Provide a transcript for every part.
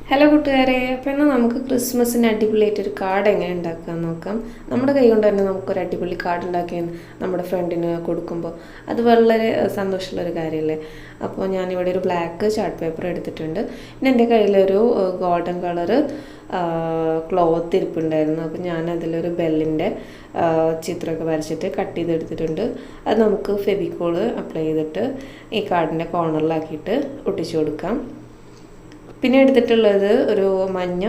Hello കൂട്ടുകാരെ, അപ്പോൾ എന്നാൽ നമുക്ക് ക്രിസ്മസിന് അടിപൊളിയായിട്ടൊരു കാർഡ് എങ്ങനെ ഉണ്ടാക്കാമെന്ന് നോക്കാം. നമ്മുടെ കൈ കൊണ്ട് തന്നെ നമുക്കൊരു അടിപൊളി കാർഡ് ഉണ്ടാക്കി നമ്മുടെ ഫ്രണ്ടിന് കൊടുക്കുമ്പോൾ അത് വളരെ സന്തോഷമുള്ളൊരു കാര്യമല്ലേ. അപ്പോൾ ഞാനിവിടെ ഒരു ബ്ലാക്ക് ചാർട്ട് പേപ്പർ എടുത്തിട്ടുണ്ട്. പിന്നെ എൻ്റെ കയ്യിലൊരു ഗോൾഡൻ കളറ് ക്ലോത്ത് ഇരിപ്പുണ്ടായിരുന്നു. അപ്പോൾ ഞാൻ അതിലൊരു ബെല്ലിൻ്റെ ചിത്രമൊക്കെ വരച്ചിട്ട് കട്ട് ചെയ്തെടുത്തിട്ടുണ്ട്. അത് നമുക്ക് ഫെവിക്കോള് അപ്ലൈ ചെയ്തിട്ട് ഈ കാർഡിൻ്റെ കോർണറിലാക്കിയിട്ട് ഒട്ടിച്ചു കൊടുക്കാം. പിന്നെ എടുത്തിട്ടുള്ളത് ഒരു മഞ്ഞ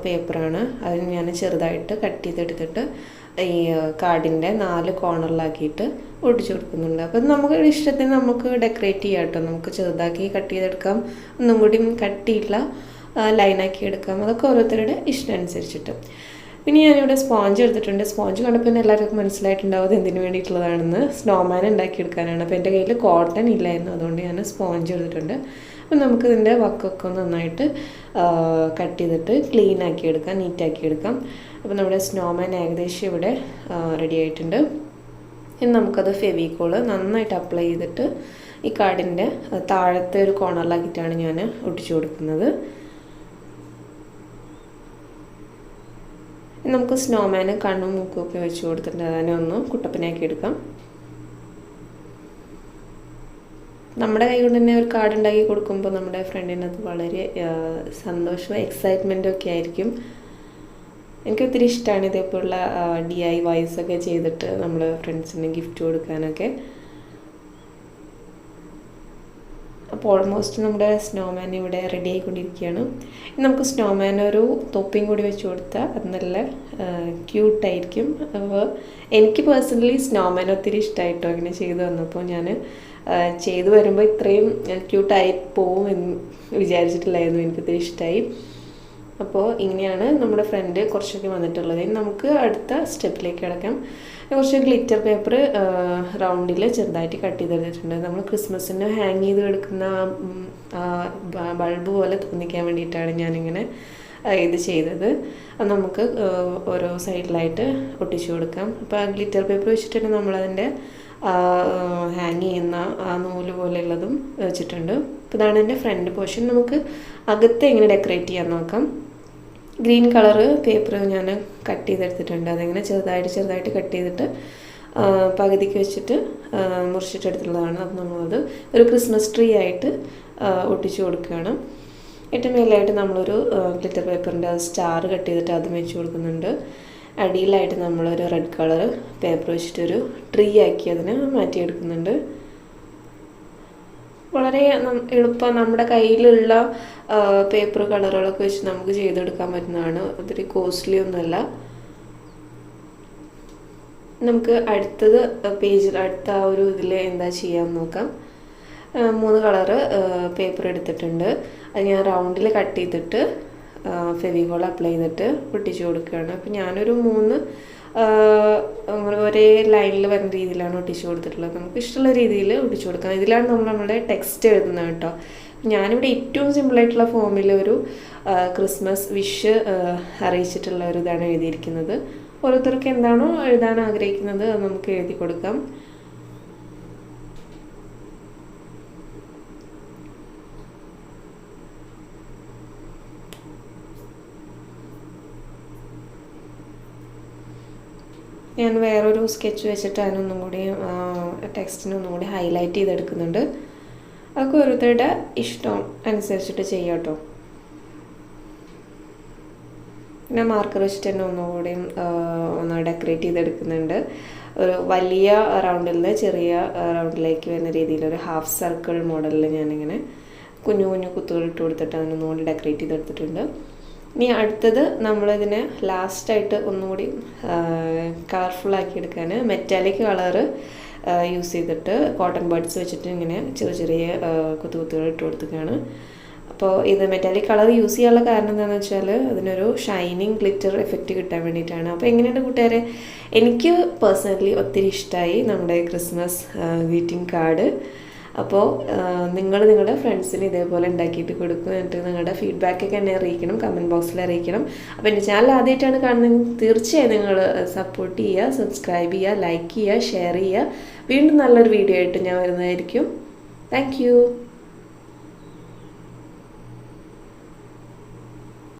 പേപ്പറാണ്. അതിന് ഞാൻ ചെറുതായിട്ട് കട്ട് ചെയ്തെടുത്തിട്ട് ഈ കാർഡിൻ്റെ 4 കോർണറിലാക്കിയിട്ട് ഒട്ടിച്ചു കൊടുക്കുന്നുണ്ട്. അപ്പം നമുക്ക് ഇഷ്ടത്തിന് നമുക്ക് ഡെക്കറേറ്റ് ചെയ്യാം കേട്ടോ. നമുക്ക് ചെറുതാക്കി കട്ട് ചെയ്തെടുക്കാം, ഒന്നും കൂടി കട്ടിയുള്ള ലൈനാക്കി എടുക്കാം. അതൊക്കെ ഓരോരുത്തരുടെ ഇഷ്ടം അനുസരിച്ചിട്ട്. പിന്നെ ഞാനിവിടെ സ്പോഞ്ച് എടുത്തിട്ടുണ്ട്. സ്പോഞ്ച് കണ്ടപ്പോൾ എല്ലാവർക്കും മനസ്സിലായിട്ടുണ്ടാവും എന്തിനു വേണ്ടിയിട്ടുള്ളതാണെന്ന്. സ്നോമാൻ ഉണ്ടാക്കിയെടുക്കാനാണ്. അപ്പോൾ എൻ്റെ കയ്യിൽ കോട്ടൺ ഇല്ലായിരുന്നു, അതുകൊണ്ട് ഞാൻ സ്പോഞ്ച് എടുത്തിട്ടുണ്ട്. അപ്പം നമുക്ക് ഇതിൻ്റെ വക്കൊക്കെ നന്നായിട്ട് കട്ട് ചെയ്തിട്ട് ക്ലീൻ ആക്കി എടുക്കാം, നീറ്റാക്കി എടുക്കാം. അപ്പോൾ നമ്മുടെ സ്നോമാൻ ഏകദേശം ഇവിടെ റെഡി ആയിട്ടുണ്ട്. ഇനി നമുക്കത് ഫെവിക്കോള് നന്നായിട്ട് അപ്ലൈ ചെയ്തിട്ട് ഈ കാർഡിൻ്റെ താഴത്തെ ഒരു കോർണറിലാക്കിയിട്ടാണ് ഞാൻ ഒട്ടിച്ചു കൊടുക്കുന്നത്. നമുക്ക് സ്നോമാന് കണ്ണും മൂക്കും ഒക്കെ വെച്ച് കൊടുത്തിട്ട് അതിനെ ഒന്ന് കുട്ടപ്പനാക്കി എടുക്കാം. നമ്മുടെ കൈ കൊണ്ട് തന്നെ ഒരു കാർഡ് ഉണ്ടാക്കി കൊടുക്കുമ്പോൾ നമ്മുടെ ഫ്രണ്ടിന് അത് വളരെ സന്തോഷവും എക്സൈറ്റ്മെൻറ്റും ഒക്കെ ആയിരിക്കും. എനിക്ക് ഒത്തിരി ഇഷ്ടമാണ് ഇതേപോലുള്ള DIYs ഒക്കെ ചെയ്തിട്ട് നമ്മൾ ഫ്രണ്ട്സിന് ഗിഫ്റ്റ് കൊടുക്കാനൊക്കെ. അപ്പോൾ ഓൾമോസ്റ്റ് നമ്മുടെ സ്നോമാൻ ഇവിടെ റെഡി ആയിക്കൊണ്ടിരിക്കുകയാണ്. നമുക്ക് സ്നോമാൻ ഒരു തൊപ്പിയും കൂടി വെച്ച് കൊടുത്താൽ അത് നല്ല ക്യൂട്ടായിരിക്കും. അപ്പോൾ എനിക്ക് പേഴ്സണലി സ്നോമാൻ ഒത്തിരി ഇഷ്ടമായിട്ടോ അങ്ങനെ ചെയ്തു വന്നപ്പോൾ. ഞാൻ ചെയ്തു വരുമ്പോൾ ഇത്രയും ക്യൂട്ടായി പോവും എന്ന് വിചാരിച്ചിട്ടില്ലായിരുന്നു. എനിക്കൊത്തിരി ഇഷ്ടമായി. അപ്പോൾ ഇങ്ങനെയാണ് നമ്മുടെ ഫ്രണ്ട് കുറച്ചൊക്കെ വന്നിട്ടുള്ളത്. ഇനി നമുക്ക് അടുത്ത സ്റ്റെപ്പിലേക്ക് കിടക്കാം. കുറച്ച് ഗ്ലിറ്റർ പേപ്പർ റൗണ്ടിൽ ചെറുതായിട്ട് കട്ട് ചെയ്തെടുത്തിട്ടുണ്ട്. നമ്മൾ ക്രിസ്മസിന് ഹാങ് ചെയ്ത് എടുക്കുന്ന ബൾബ് പോലെ തോന്നിക്കാൻ വേണ്ടിയിട്ടാണ് ഞാനിങ്ങനെ ഇത് ചെയ്തത്. അത് നമുക്ക് ഓരോ സൈഡിലായിട്ട് ഒട്ടിച്ചു കൊടുക്കാം. അപ്പോൾ ആ ഗ്ലിറ്റർ പേപ്പർ വെച്ചിട്ട് തന്നെ നമ്മളതിൻ്റെ ഹാങ് ചെയ്യുന്ന ആ നൂല് പോലെയുള്ളതും വെച്ചിട്ടുണ്ട്. അപ്പോൾ ഇതാണ് എൻ്റെ ഫ്രണ്ട് പോർഷൻ. നമുക്ക് അകത്ത് എങ്ങനെ ഡെക്കറേറ്റ് ചെയ്യാൻ നോക്കാം. ഗ്രീൻ കളറ് പേപ്പർ ഞാൻ കട്ട് ചെയ്തെടുത്തിട്ടുണ്ട്. അതെങ്ങനെ ചെറുതായിട്ട് കട്ട് ചെയ്തിട്ട് പകുതിക്ക് വെച്ചിട്ട് മുറിച്ചിട്ടെടുത്തുള്ളതാണ്. അപ്പോൾ നമ്മളത് ഒരു ക്രിസ്മസ് ട്രീ ആയിട്ട് ഒട്ടിച്ചു കൊടുക്കുകയാണ്. ഏറ്റവും മേലായിട്ട് നമ്മളൊരു ഗ്ലിറ്റർ പേപ്പറിൻ്റെ സ്റ്റാർ കട്ട് ചെയ്തിട്ട് അതും വെച്ച് കൊടുക്കുന്നുണ്ട്. അടിയിലായിട്ട് നമ്മളൊരു റെഡ് കളർ പേപ്പർ വെച്ചിട്ടൊരു ട്രീ ആക്കി അതിന് മാറ്റിയെടുക്കുന്നുണ്ട്. വളരെ എളുപ്പം നമ്മുടെ കയ്യിലുള്ള പേപ്പർ കളറുകളൊക്കെ വെച്ച് നമുക്ക് ചെയ്തെടുക്കാൻ പറ്റുന്നതാണ്. ഒത്തിരി കോസ്റ്റ്ലി ഒന്നുമല്ല. നമുക്ക് അടുത്തത് പേജിൽ അടുത്ത ആ ഒരു ഇതിൽ എന്താ ചെയ്യാമെന്ന് നോക്കാം. 3 കളറ് പേപ്പർ എടുത്തിട്ടുണ്ട്. അത് ഞാൻ റൗണ്ടിൽ കട്ട് ചെയ്തിട്ട് ഫെവിക്കോൾ അപ്ലൈ ചെയ്തിട്ട് ഒട്ടിച്ചു കൊടുക്കുകയാണ്. അപ്പോൾ ഞാനൊരു 3 ഒരേ ലൈനിൽ വരുന്ന രീതിയിലാണ് ഒട്ടിച്ചു കൊടുത്തിട്ടുള്ളത്. നമുക്ക് ഇഷ്ടമുള്ള രീതിയിൽ ഒട്ടിച്ചു കൊടുക്കാം. ഇതിലാണ് നമ്മുടെ ടെക്സ്റ്റ് എഴുതുന്നത് കേട്ടോ. ഞാനിവിടെ ഏറ്റവും സിമ്പിളായിട്ടുള്ള ഫോമിൽ ഒരു ക്രിസ്മസ് വിഷ് അറിയിച്ചിട്ടുള്ള ഒരു ഇതാണ് എഴുതിയിരിക്കുന്നത്. ഓരോരുത്തർക്ക് എന്താണോ എഴുതാൻ ആഗ്രഹിക്കുന്നത് അത് നമുക്ക് എഴുതി കൊടുക്കാം. ഞാൻ വേറൊരു സ്കെച്ച് വെച്ചിട്ട് അതിനൊന്നും കൂടി ടെക്സ്റ്റിനൊന്നും കൂടി ഹൈലൈറ്റ് ചെയ്തെടുക്കുന്നുണ്ട്. അതൊക്കെ ഓരോരുത്തരുടെ ഇഷ്ടം അനുസരിച്ചിട്ട് ചെയ്യാം കേട്ടോ. പിന്നെ മാർക്കർ വെച്ചിട്ട് തന്നെ ഒന്നുകൂടി ഒന്ന് ഡെക്കറേറ്റ് ചെയ്തെടുക്കുന്നുണ്ട്. ഒരു വലിയ റൗണ്ടിൽ നിന്ന് ചെറിയ റൗണ്ടിലേക്ക് വരുന്ന രീതിയിൽ ഒരു ഹാഫ് സർക്കിൾ മോഡലിൽ ഞാനിങ്ങനെ കുഞ്ഞു കുത്തുകൾ ഇട്ട് കൊടുത്തിട്ട് അതിനൊന്നുകൂടി ഡെക്കറേറ്റ് ചെയ്തെടുത്തിട്ടുണ്ട്. ഇനി അടുത്തത് നമ്മളിതിനെ ലാസ്റ്റായിട്ട് ഒന്നുകൂടി കളർഫുള്ളാക്കി എടുക്കാൻ മെറ്റാലിക് കളറ് യൂസ് ചെയ്തിട്ട് കോട്ടൺ ബഡ്സ് വെച്ചിട്ട് ഇങ്ങനെ ചെറിയ കുത്തുകൾ ഇട്ട് കൊടുക്കുകയാണ്. അപ്പോൾ ഇത് മെറ്റാലിക് കളർ യൂസ് ചെയ്യാനുള്ള കാരണം എന്താണെന്ന് വെച്ചാൽ അതിനൊരു ഷൈനിങ് ഗ്ലിറ്റർ എഫക്റ്റ് കിട്ടാൻ വേണ്ടിയിട്ടാണ്. അപ്പോൾ എങ്ങനെയുണ്ട് കൂട്ടുകാരെ? എനിക്ക് പേഴ്സണലി ഒത്തിരി ഇഷ്ടമായി നമ്മുടെ ക്രിസ്മസ് ഗ്രീറ്റിംഗ് കാർഡ്. അപ്പോൾ നിങ്ങളുടെ ഫ്രണ്ട്സിന് ഇതേപോലെ ഉണ്ടാക്കിയിട്ട് കൊടുക്കും. എന്നിട്ട് നിങ്ങളുടെ ഫീഡ്ബാക്കൊക്കെ എന്നെ അറിയിക്കണം, കമൻറ്റ് ബോക്സിൽ അറിയിക്കണം. അപ്പോൾ എൻ്റെ ചാനൽ ആദ്യമായിട്ടാണ് കാണുന്നത് തീർച്ചയായും നിങ്ങൾ സപ്പോർട്ട് ചെയ്യുക, സബ്സ്ക്രൈബ് ചെയ്യുക, ലൈക്ക് ചെയ്യുക, ഷെയർ ചെയ്യുക. വീണ്ടും നല്ലൊരു വീഡിയോ ആയിട്ട് ഞാൻ വരുന്നതായിരിക്കും. താങ്ക്